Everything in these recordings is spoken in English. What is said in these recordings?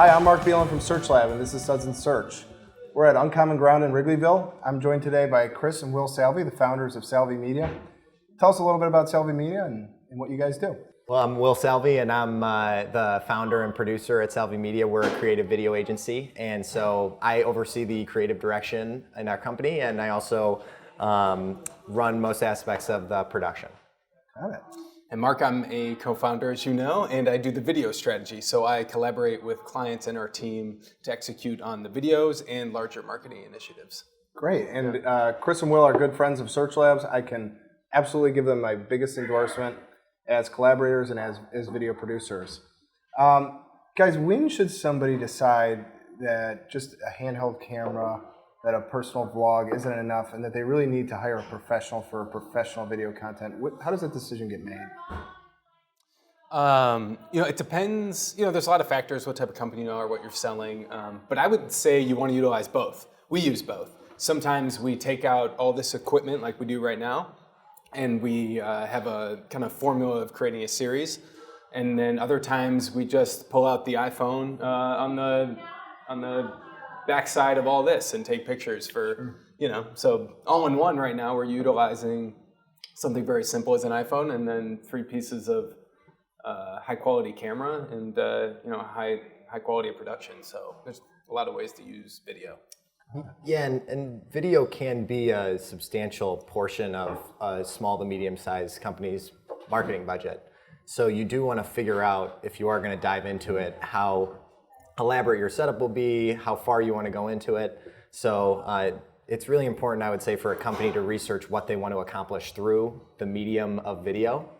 Hi, I'm Mark Beelen from SearchLab, and this is Suds Search. We're at Uncommon Ground in Wrigleyville. I'm joined today by Chris and Will Salvi, the founders of Salvi Media. Tell us a little bit about Salvi Media and what you guys do. Well, I'm Will Salvi, and I'm the founder and producer at Salvi Media. We're a creative video agency, and so I oversee the creative direction in our company, and I also run most aspects of the production. Got it. And Mark, I'm a co-founder, as you know, and I do the video strategy. So I collaborate with clients and our team to execute on the videos and larger marketing initiatives. Great. And Chris and Will are good friends of SearchLabs. I can absolutely give them my biggest endorsement as collaborators and as video producers. Guys, when should somebody decide that just a handheld camera, that a personal vlog isn't enough, and that they really need to hire a professional for professional video content? How does that decision get made? It depends. There's a lot of factors, what type of company you are, what you're selling. But I would say you want to utilize both. We use both. Sometimes we take out all this equipment like we do right now, and we have a kind of formula of creating a series. And then other times we just pull out the iPhone on the backside of all this and take pictures for, so all in one right now we're utilizing something very simple as an iPhone and then 3 pieces of high quality camera and high quality of production. So there's a lot of ways to use video. Yeah, and video can be a substantial portion of a small to medium-sized company's marketing budget. So you do want to figure out, if you are going to dive into it, how elaborate your setup will be, how far you want to go into it. So it's really important, I would say, for a company to research what they want to accomplish through the medium of video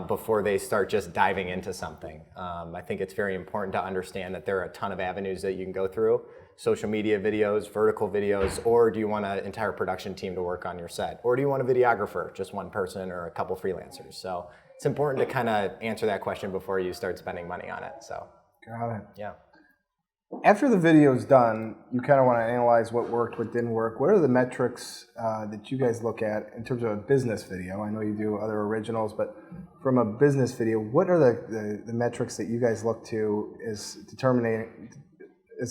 before they start just diving into something. I think it's very important to understand that there are a ton of avenues that you can go through. Social media videos, vertical videos, or do you want an entire production team to work on your set? Or do you want a videographer, just one person or a couple freelancers? So it's important to kind of answer that question before you start spending money on it. So, got it. Yeah. After the video is done, you kind of want to analyze what worked, what didn't work. What are the metrics that you guys look at in terms of a business video? I know you do other originals, but from a business video, what are the metrics that you guys look to as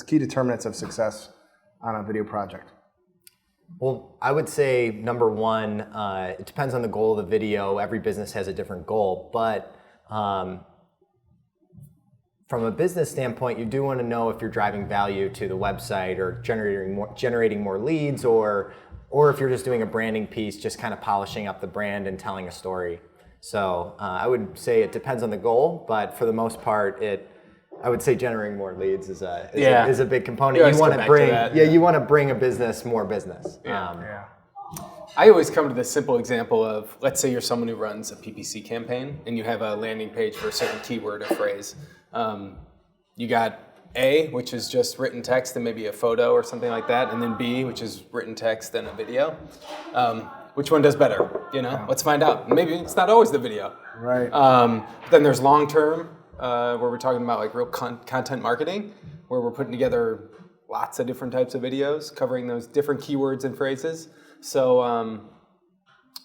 key determinants of success on a video project? Well, I would say number one, it depends on the goal of the video. Every business has a different goal, but from a business standpoint, you do want to know if you're driving value to the website or generating more leads, or if you're just doing a branding piece, just kind of polishing up the brand and telling a story. So I would say it depends on the goal, but for the most part, I would say generating more leads is a big component. You want to bring you want to bring a business more business. I always come to the simple example of, let's say you're someone who runs a PPC campaign and you have a landing page for a certain keyword or phrase. You got A, which is just written text and maybe a photo or something like that, and then B, which is written text and a video. Which one does better? Let's find out. Maybe it's not always the video. Right. Then there's long term, where we're talking about like real content marketing, where we're putting together lots of different types of videos covering those different keywords and phrases. So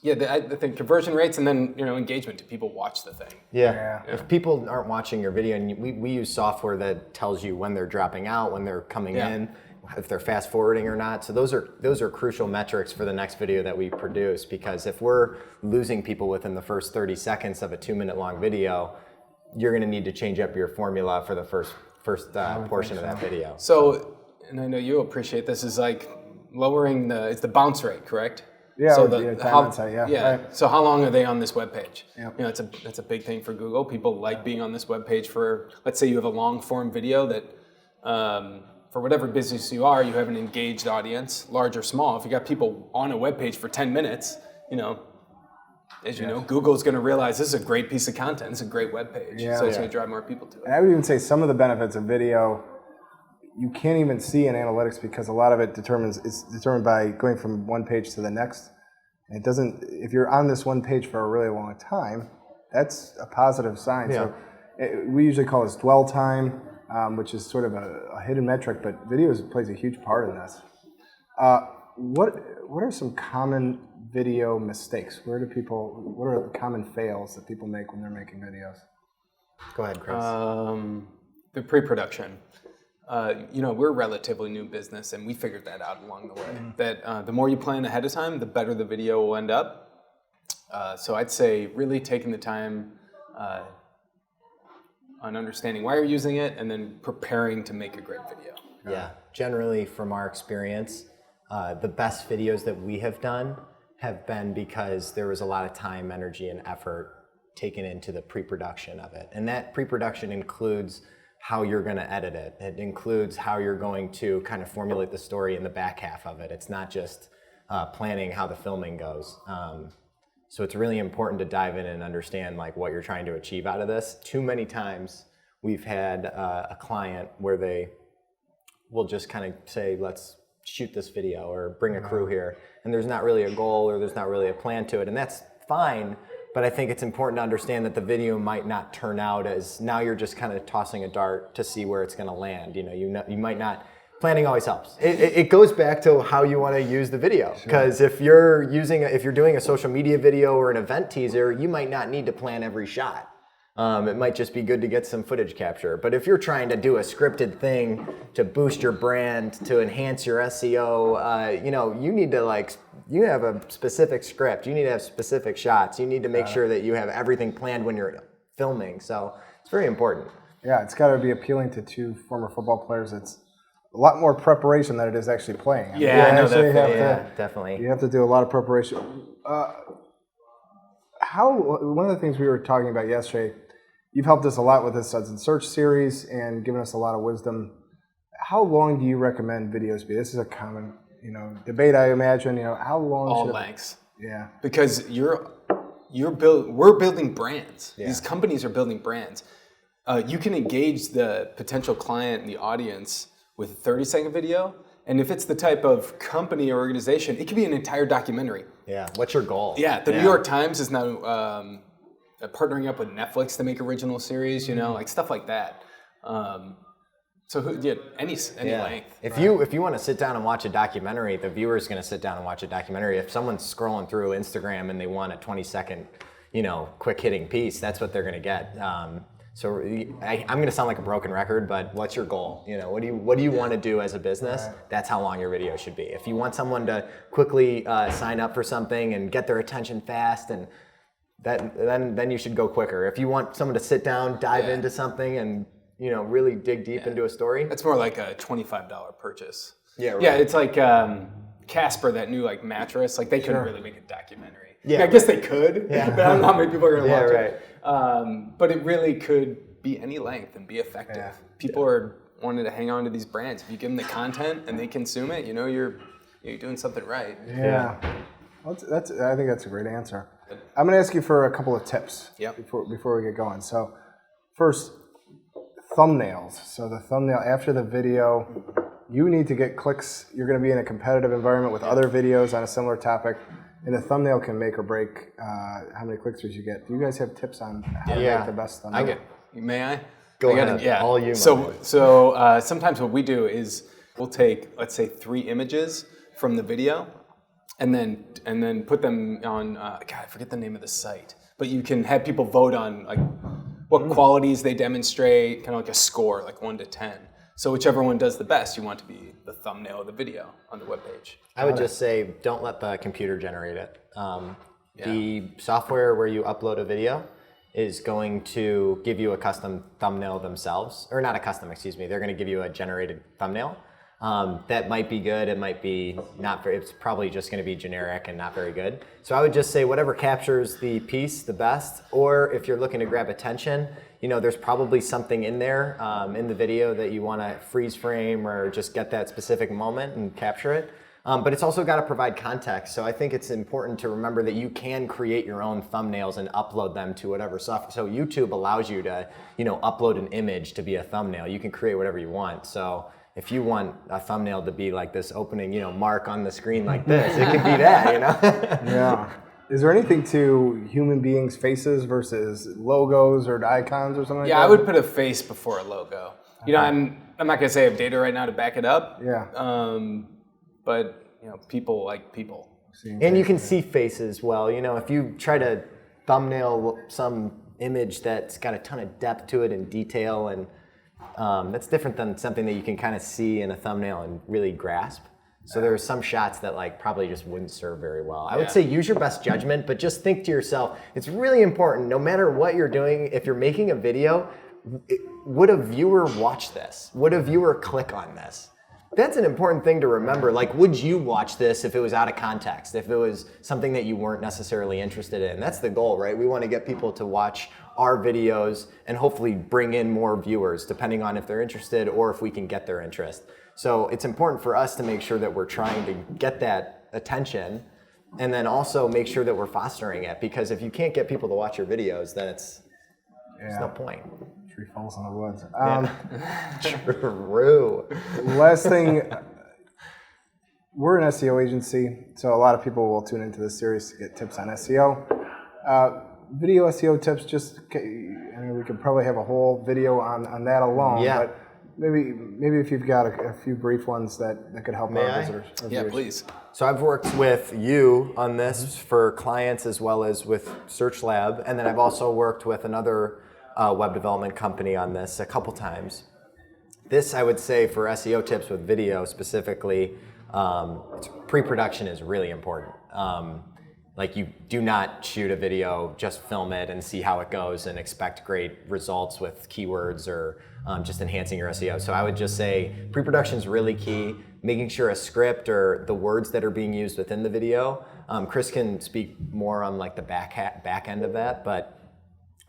I think conversion rates and then engagement. Do people watch the thing? Yeah. If people aren't watching your video, and we use software that tells you when they're dropping out, when they're coming in, if they're fast forwarding or not. So those are crucial metrics for the next video that we produce, because if we're losing people within the first 30 seconds of a 2-minute long video, you're going to need to change up your formula for the first portion of that video. So, and I know you appreciate this, is like lowering it's the bounce rate, correct? Yeah, so right. So how long are they on this web page? Yep. That's a big thing for Google. People like being on this web page for, let's say you have a long form video that, for whatever business you are, you have an engaged audience, large or small. If you got people on a web page for 10 minutes, as you know, Google's going to realize this is a great piece of content. It's a great web page. So it's going to drive more people to it. And I would even say some of the benefits of video you can't even see in analytics, because a lot of it is determined by going from one page to the next. And it doesn't, if you're on this one page for a really long time, that's a positive sign. Yeah. So we usually call this dwell time, which is sort of a hidden metric, but video plays a huge part in this. What are some common video mistakes? What are the common fails that people make when they're making videos? Go ahead, Chris. The pre-production. we're a relatively new business, and we figured that out along the way. That the more you plan ahead of time, the better the video will end up. So I'd say really taking the time on understanding why you're using it, and then preparing to make a great video. Yeah, generally from our experience, the best videos that we have done have been because there was a lot of time, energy, and effort taken into the pre-production of it. And that pre-production includes how you're going to edit it. It includes how you're going to kind of formulate the story in the back half of it. It's not just planning how the filming goes. So it's really important to dive in and understand like what you're trying to achieve out of this. Too many times we've had a client where they will just kind of say, let's shoot this video or bring a crew here. And there's not really a goal or there's not really a plan to it. And that's fine. But I think it's important to understand that the video might not turn out as, now you're just kind of tossing a dart to see where it's going to land. You might not, planning always helps. It goes back to how you want to use the video. Because if you're doing a social media video or an event teaser, you might not need to plan every shot. It might just be good to get some footage capture. But if you're trying to do a scripted thing to boost your brand, to enhance your SEO, you need to you have a specific script. You need to have specific shots. You need to make sure that you have everything planned when you're filming. So it's very important. Yeah, it's got to be appealing to two former football players. It's a lot more preparation than it is actually playing. I know that. Definitely. You have to do a lot of preparation. One of the things we were talking about yesterday, you've helped us a lot with this Suds Search series and given us a lot of wisdom. How long do you recommend videos be? This is a common, debate, I imagine. How long? All lengths. Yeah. Because we're building brands. Yeah. These companies are building brands. You can engage the potential client and the audience with a 30-second video. And if it's the type of company or organization, it could be an entire documentary. Yeah. What's your goal? Yeah. The New York Times is now partnering up with Netflix to make original series, like stuff like that. Any length. If you want to sit down and watch a documentary, the viewer's going to sit down and watch a documentary. If someone's scrolling through Instagram and they want a 20-second, quick hitting piece, that's what they're going to get. So I'm going to sound like a broken record, but what's your goal? What do you want to do as a business? That's how long your video should be. If you want someone to quickly sign up for something and get their attention fast, and then you should go quicker. If you want someone to sit down, dive into something, and really dig deep into a story, that's more like a $25 purchase. Yeah, right. Yeah, it's like Casper, that new mattress. Like they couldn't really make a documentary. Yeah, I guess they could, but I don't know how many people are going to watch it. But it really could be any length and be effective. Yeah. People are wanting to hang on to these brands. If you give them the content and they consume it, you're doing something right. Yeah. I think that's a great answer. I'm going to ask you for a couple of tips before we get going. So first, thumbnails. So the thumbnail after the video, you need to get clicks. You're going to be in a competitive environment with other videos on a similar topic. And the thumbnail can make or break how many click-throughs you get. Do you guys have tips on how to make the best thumbnail? May I? Go ahead. Yeah. All you. So sometimes what we do is we'll take, let's say, 3 images from the video, and then put them on. I forget the name of the site, but you can have people vote on what qualities they demonstrate, kind of like a score, like 1 to 10. So whichever one does the best, you want to be the thumbnail of the video on the webpage. I would just say, don't let the computer generate it. The software where you upload a video is going to give you a custom thumbnail themselves, or not a custom, excuse me. They're going to give you a generated thumbnail. That might be good. It might be not very, it's probably just going to be generic and not very good. So I would just say whatever captures the piece the best, or if you're looking to grab attention, there's probably something in there in the video that you want to freeze frame or just get that specific moment and capture it. But it's also got to provide context. So I think it's important to remember that you can create your own thumbnails and upload them to whatever software. So YouTube allows you to, upload an image to be a thumbnail. You can create whatever you want. So if you want a thumbnail to be like this opening, mark on the screen like this, it could be that, Yeah. Is there anything to human beings' faces versus logos or icons or something like that? Yeah, I would put a face before a logo. I'm not going to say I have data right now to back it up. Yeah. But people like people. And you can see faces well. If you try to thumbnail some image that's got a ton of depth to it and detail, and That's different than something that you can kind of see in a thumbnail and really grasp. So there are some shots that like probably just wouldn't serve very well. I would say use your best judgment, but just think to yourself, it's really important, no matter what you're doing, if you're making a video, would a viewer watch this? Would a viewer click on this? That's an important thing to remember. Like, would you watch this if it was out of context, if it was something that you weren't necessarily interested in? That's the goal, right? We want to get people to watch our videos and hopefully bring in more viewers, depending on if they're interested or if we can get their interest. So it's important for us to make sure that we're trying to get that attention and then also make sure that we're fostering it, because if you can't get people to watch your videos, then there's no point. Tree falls in the woods. True. Last thing, we're an SEO agency, so a lot of people will tune into this series to get tips on SEO. Video SEO tips, we could probably have a whole video on that alone. Yeah. But maybe if you've got a few brief ones that could help our visitors. Yeah, please. So I've worked with you on this for clients as well as with SearchLab, and then I've also worked with another web development company on this a couple times. This, I would say, for SEO tips with video specifically, pre-production is really important. Like, you do not shoot a video, just film it and see how it goes and expect great results with keywords or just enhancing your SEO. So I would just say pre-production is really key. Making sure a script or the words that are being used within the video. Chris can speak more on like the back end of that, but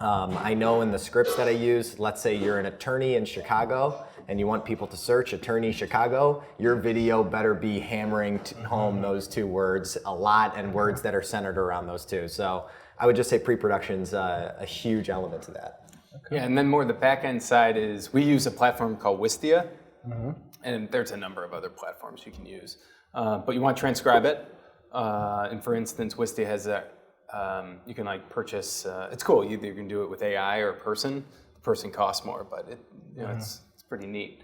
I know in the scripts that I use, let's say you're an attorney in Chicago and you want people to search attorney Chicago, your video better be hammering home those two words a lot and words that are centered around those two. So I would just say pre-production's a huge element to that. Okay. Yeah, and then more the back end side is we use a platform called Wistia, and there's a number of other platforms you can use. But you want to transcribe it, and for instance, Wistia has a you can like purchase. It's cool. You can do it with AI or a person. The person costs more, but it's pretty neat.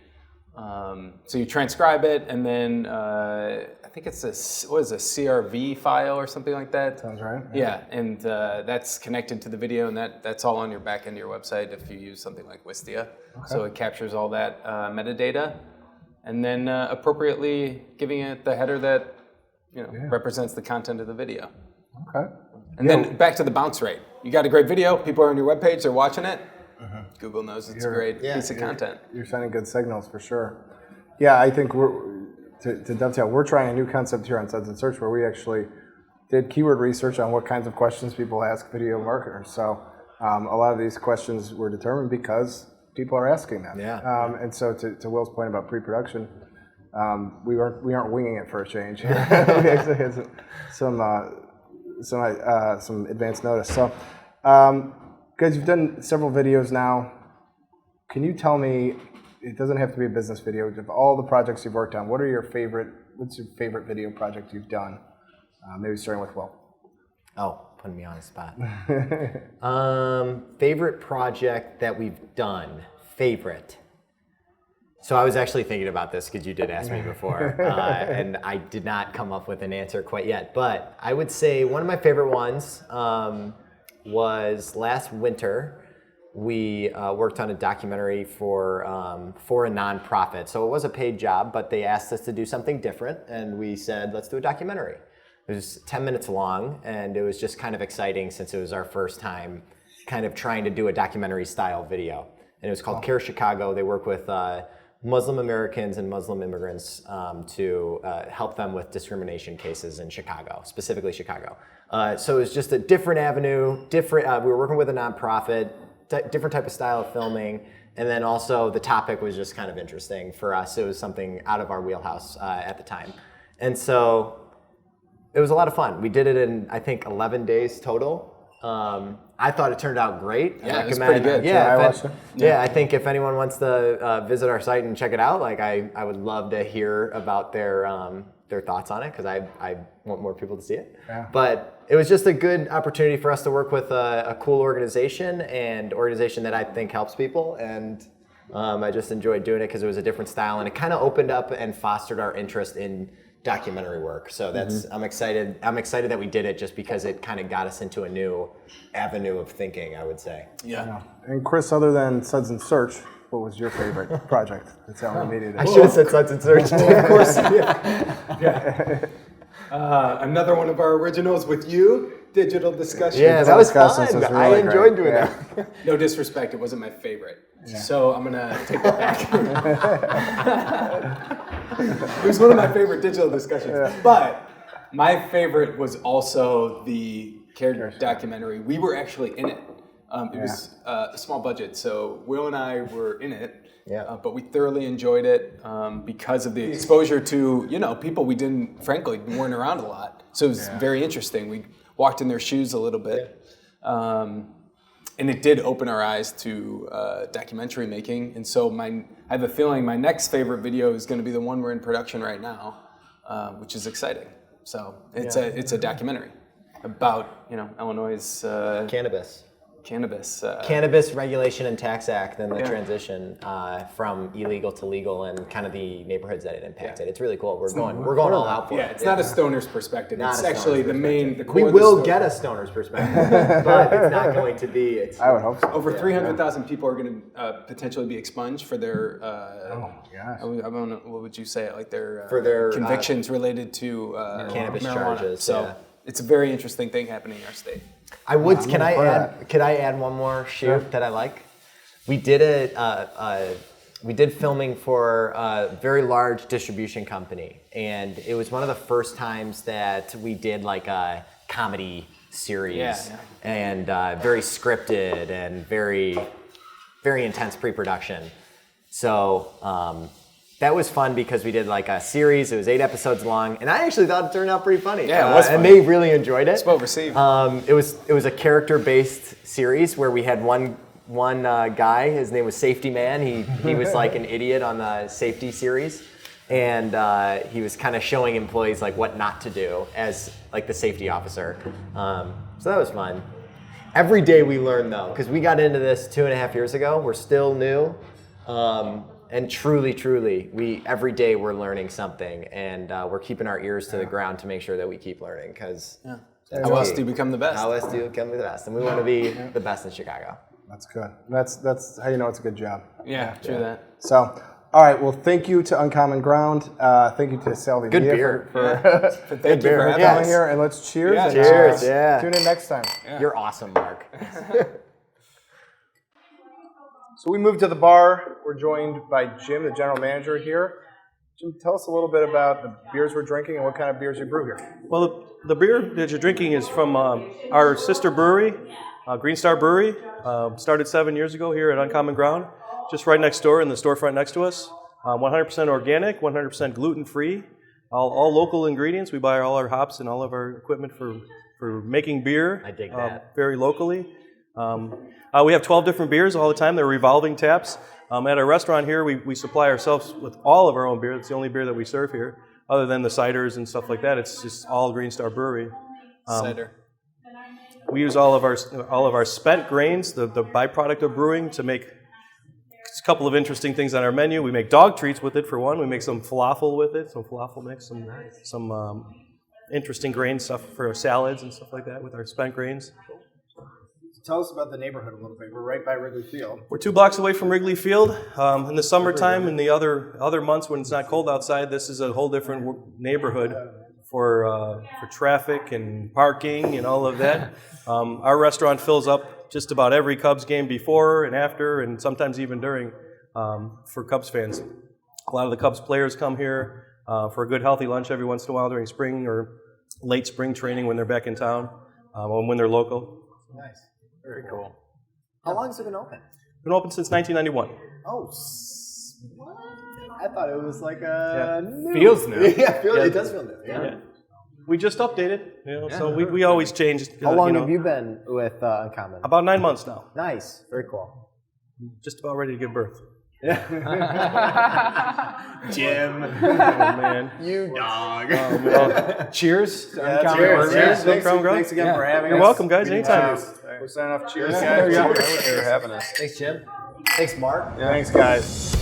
So you transcribe it, and then I think it's a CRV file or something like that. Sounds right. Yeah, and that's connected to the video, and that's all on your back end of your website if you use something like Wistia. Okay. So it captures all that metadata, and then appropriately giving it the header that represents the content of the video. Okay. And then back to the bounce rate. You got a great video, people are on your webpage, they're watching it. Google knows it's a great piece of content. You're sending good signals for sure. Yeah, I think to dovetail, we're trying a new concept here on Suds Search where we actually did keyword research on what kinds of questions people ask video marketers. So a lot of these questions were determined because people are asking them. Yeah. And so to Will's point about pre-production, we aren't winging it for a change. We actually had some advance notice. So, guys, you've done several videos now. Can you tell me, it doesn't have to be a business video, of all the projects you've worked on, what's your favorite video project you've done? Maybe starting with Will. Oh, putting me on the spot. Favorite project that we've done. Favorite. So I was actually thinking about this because you did ask me before, and I did not come up with an answer quite yet. But I would say one of my favorite ones was last winter. We worked on a documentary for a nonprofit. So it was a paid job, but they asked us to do something different, and we said, let's do a documentary. It was 10 minutes long, and it was just kind of exciting since it was our first time kind of trying to do a documentary style video. And it was called Care Chicago. They work with Muslim Americans and Muslim immigrants to help them with discrimination cases in Chicago, specifically Chicago. So it was just a different avenue, we were working with a nonprofit, different type of style of filming, and then also the topic was just kind of interesting for us. It was something out of our wheelhouse at the time. And so it was a lot of fun. We did it in, I think, 11 days total. I thought it turned out great. Yeah, it was pretty good. Yeah, I think if anyone wants to visit our site and check it out, like I would love to hear about their thoughts on it because I want more people to see it. Yeah. But it was just a good opportunity for us to work with a cool organization that I think helps people, and I just enjoyed doing it because it was a different style and it kind of opened up and fostered our interest in documentary work. So that's I'm excited that we did it just because it kind of got us into a new avenue of thinking, I would say. Yeah. And Chris, other than Suds Search, what was your favorite project at Salvi Media? I should have said Suds Search. Of course. Yeah. Another one of our originals with you, Digital Discussion. Yeah, that was Discussions fun. was I really enjoyed great. doing Yeah. that. No disrespect, it wasn't my favorite. So I'm gonna take that back. It was one of my favorite digital discussions. But my favorite was also the character documentary. We were actually in it. It was a small budget, so Will and I were in it. Yeah. But we thoroughly enjoyed it because of the exposure to, people we weren't around a lot. So it was very interesting. We walked in their shoes a little bit. And it did open our eyes to documentary making. And so I have a feeling my next favorite video is going to be the one we're in production right now, which is exciting. So it's a documentary about, Illinois' Cannabis. Cannabis Regulation and Tax Act and the transition from illegal to legal and kind of the neighborhoods that it impacted. It's really cool. We're going all out for it. Yeah, it's not a stoner's perspective. Not it's a actually stoner's the core We of the will story. get a stoner's perspective, but it's not going to be. I would hope so. Over 300,000 people are going to potentially be expunged for their. Oh gosh. I don't know, what would you say? Like their For their, convictions related to cannabis marijuana. charges, So yeah. it's a very interesting thing happening in our state. Could I add one more shoot that I like? We did filming for a very large distribution company, and it was one of the first times that we did like a comedy series, and very scripted and very, very intense pre-production. So that was fun because we did like a series. It was 8 episodes long, and I actually thought it turned out pretty funny. Yeah, it was and funny. they really enjoyed it. It's well received. It was a character-based series where we had one guy. His name was Safety Man. He was like an idiot on the safety series, and he was kind of showing employees like what not to do as like the safety officer. So that was fun. Every day we learn though, because we got into this 2.5 years ago. We're still new. And truly, every day we're learning something, and we're keeping our ears to the ground to make sure that we keep learning. Because How else do you become the best? How else do you become the best? And we want to be the best in Chicago. That's good. That's how you know it's a good job. Yeah, true that. So, all right. Well, thank you to Uncommon Ground. Thank you to Salvi Good Media beer. for Thank you for having coming us. here, and let's cheers. Yeah, and, cheers, yeah. Tune in next time. You're awesome, Mark. So we moved to the bar. We're joined by Jim, the general manager here. Jim, tell us a little bit about the beers we're drinking and what kind of beers you brew here. Well, the beer that you're drinking is from our sister brewery, Green Star Brewery. Started 7 years ago here at Uncommon Ground, just right next door in the storefront next to us. 100% organic, 100% gluten-free, all local ingredients. We buy all our hops and all of our equipment for making beer. I dig that. Very locally. We have 12 different beers all the time. They're revolving taps. At our restaurant here, we supply ourselves with all of our own beer. It's the only beer that we serve here, other than the ciders and stuff like that. It's just all Green Star Brewery. Cider. We use all of our spent grains, the byproduct of brewing, to make a couple of interesting things on our menu. We make dog treats with it for one. We make some falafel with it, some falafel mix, some interesting grain stuff for salads and stuff like that with our spent grains. Tell us about the neighborhood a little bit. We're right by Wrigley Field. We're 2 blocks away from Wrigley Field. In the summertime and the other months when it's not cold outside, this is a whole different neighborhood for traffic and parking and all of that. Our restaurant fills up just about every Cubs game before and after, and sometimes even during, for Cubs fans. A lot of the Cubs players come here for a good healthy lunch every once in a while during spring or late spring training when they're back in town, or when they're local. Nice. Very cool. How long has it been open? Been open since 1991. Oh, what? I thought it was like a new. Feels new. Yeah, it does feel new. Yeah. We just updated, so we always change. How long have you been with Uncommon? About 9 months now. Nice. Very cool. Just about ready to give birth. Jim. Oh, man. You dog. Cheers. Cheers. Crown Ground. Thanks again for having us. You're welcome, guys. Anytime. We're signing off. Cheers, There guys. you go. Thanks for having us. Thanks, Jim. Thanks, Mark. Thanks, guys.